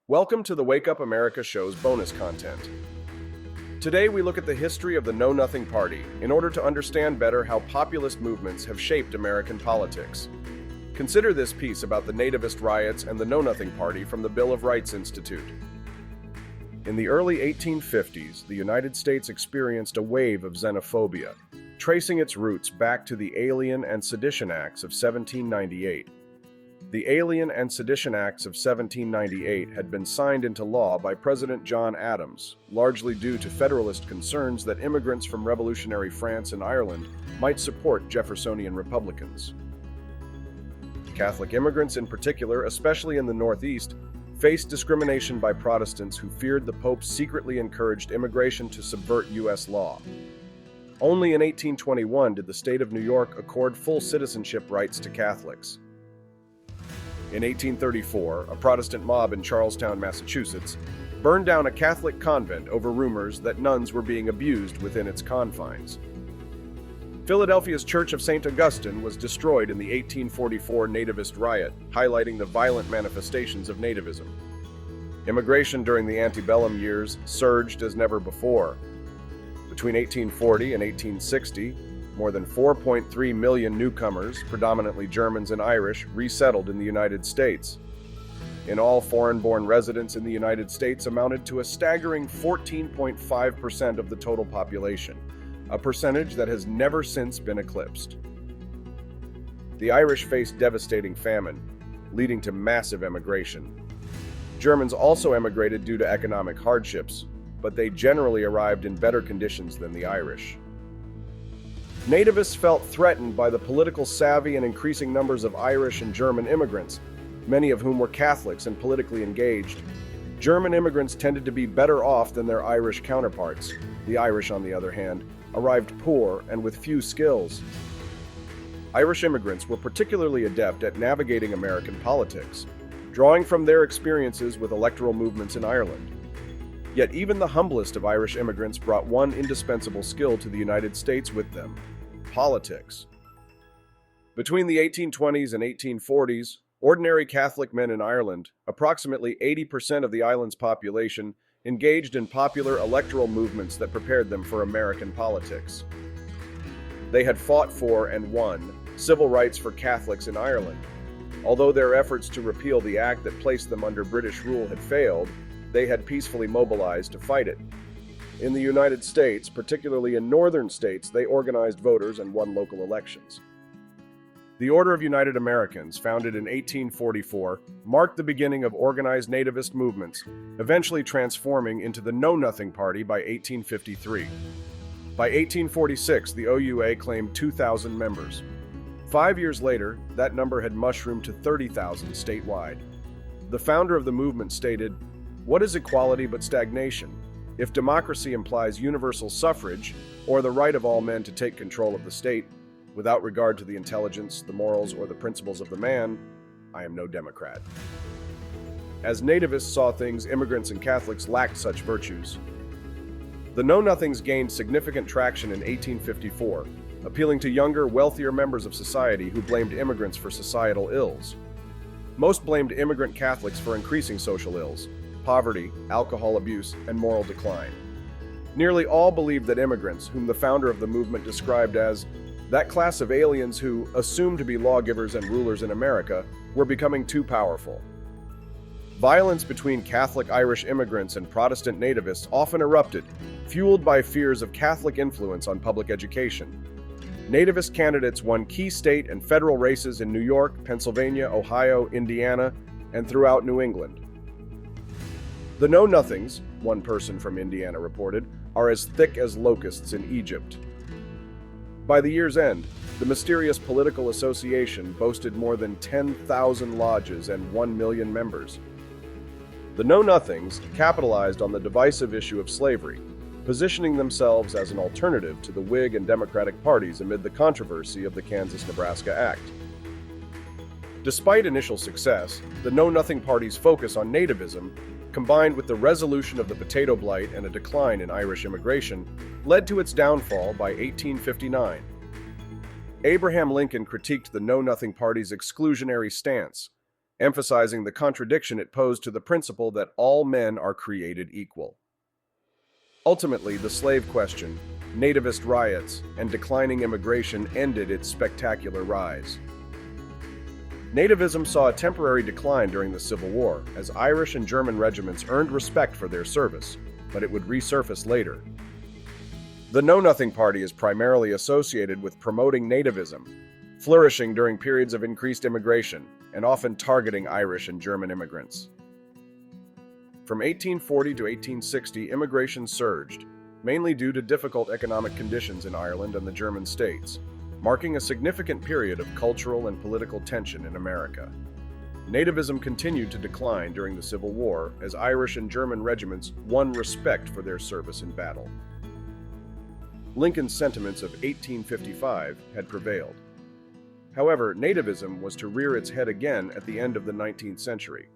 Welcome to the Wake Up America show's bonus content. Today we look at the history of the Know Nothing Party in order to understand better how populist movements have shaped American politics. Consider this piece about the Nativist riots and the Know Nothing Party from the Bill of Rights Institute. In the early 1850s, the United States experienced a wave of xenophobia, tracing its roots back to the Alien and Sedition Acts of 1798. The Alien and Sedition Acts of 1798 had been signed into law by President John Adams, largely due to Federalist concerns that immigrants from revolutionary France and Ireland might support Jeffersonian Republicans. Catholic immigrants in particular, especially in the Northeast, faced discrimination by Protestants who feared the Pope secretly encouraged immigration to subvert U.S. law. Only in 1821 did the state of New York accord full citizenship rights to Catholics. In 1834, a Protestant mob in Charlestown, Massachusetts, burned down a Catholic convent over rumors that nuns were being abused within its confines. Philadelphia's Church of St. Augustine was destroyed in the 1844 Nativist riot, highlighting the violent manifestations of Nativism. Immigration during the antebellum years surged as never before. Between 1840 and 1860, more than 4.3 million newcomers, predominantly Germans and Irish, resettled in the United States. In all, foreign-born residents in the United States amounted to a staggering 14.5% of the total population, a percentage that has never since been eclipsed. The Irish faced devastating famine, leading to massive emigration. Germans also emigrated due to economic hardships, but they generally arrived in better conditions than the Irish. Nativists felt threatened by the political savvy and increasing numbers of Irish and German immigrants, many of whom were Catholics and politically engaged. German immigrants tended to be better off than their Irish counterparts. The Irish, on the other hand, arrived poor and with few skills. Irish immigrants were particularly adept at navigating American politics, drawing from their experiences with electoral movements in Ireland. Yet even the humblest of Irish immigrants brought one indispensable skill to the United States with them: politics. Between the 1820s and 1840s, ordinary Catholic men in Ireland, approximately 80% of the island's population, engaged in popular electoral movements that prepared them for American politics. They had fought for and won civil rights for Catholics in Ireland. Although their efforts to repeal the act that placed them under British rule had failed, they had peacefully mobilized to fight it. In the United States, particularly in northern states, they organized voters and won local elections. The Order of United Americans, founded in 1844, marked the beginning of organized Nativist movements, eventually transforming into the Know Nothing Party by 1853. By 1846, the OUA claimed 2,000 members. 5 years later, that number had mushroomed to 30,000 statewide. The founder of the movement stated, "What is equality but stagnation? If democracy implies universal suffrage, or the right of all men to take control of the state, without regard to the intelligence, the morals, or the principles of the man, I am no Democrat." As nativists saw things, immigrants and Catholics lacked such virtues. The Know Nothings gained significant traction in 1854, appealing to younger, wealthier members of society who blamed immigrants for societal ills. Most blamed immigrant Catholics for increasing social ills: poverty, alcohol abuse, and moral decline. Nearly all believed that immigrants, whom the founder of the movement described as that class of aliens who assumed to be lawgivers and rulers in America, were becoming too powerful. Violence between Catholic Irish immigrants and Protestant nativists often erupted, fueled by fears of Catholic influence on public education. Nativist candidates won key state and federal races in New York, Pennsylvania, Ohio, Indiana, and throughout New England. The Know Nothings, one person from Indiana reported, are as thick as locusts in Egypt. By the year's end, the mysterious political association boasted more than 10,000 lodges and 1 million members. The Know Nothings capitalized on the divisive issue of slavery, positioning themselves as an alternative to the Whig and Democratic parties amid the controversy of the Kansas-Nebraska Act. Despite initial success, the Know Nothing Party's focus on nativism, combined with the resolution of the potato blight and a decline in Irish immigration, led to its downfall by 1859. Abraham Lincoln critiqued the Know Nothing Party's exclusionary stance, emphasizing the contradiction it posed to the principle that all men are created equal. Ultimately, the slave question, nativist riots, and declining immigration ended its spectacular rise. Nativism saw a temporary decline during the Civil War as Irish and German regiments earned respect for their service, but it would resurface later. The Know Nothing Party is primarily associated with promoting nativism, flourishing during periods of increased immigration, and often targeting Irish and German immigrants. From 1840 to 1860, immigration surged, mainly due to difficult economic conditions in Ireland and the German states, marking a significant period of cultural and political tension in America. Nativism continued to decline during the Civil War as Irish and German regiments won respect for their service in battle. Lincoln's sentiments of 1855 had prevailed. However, nativism was to rear its head again at the end of the 19th century,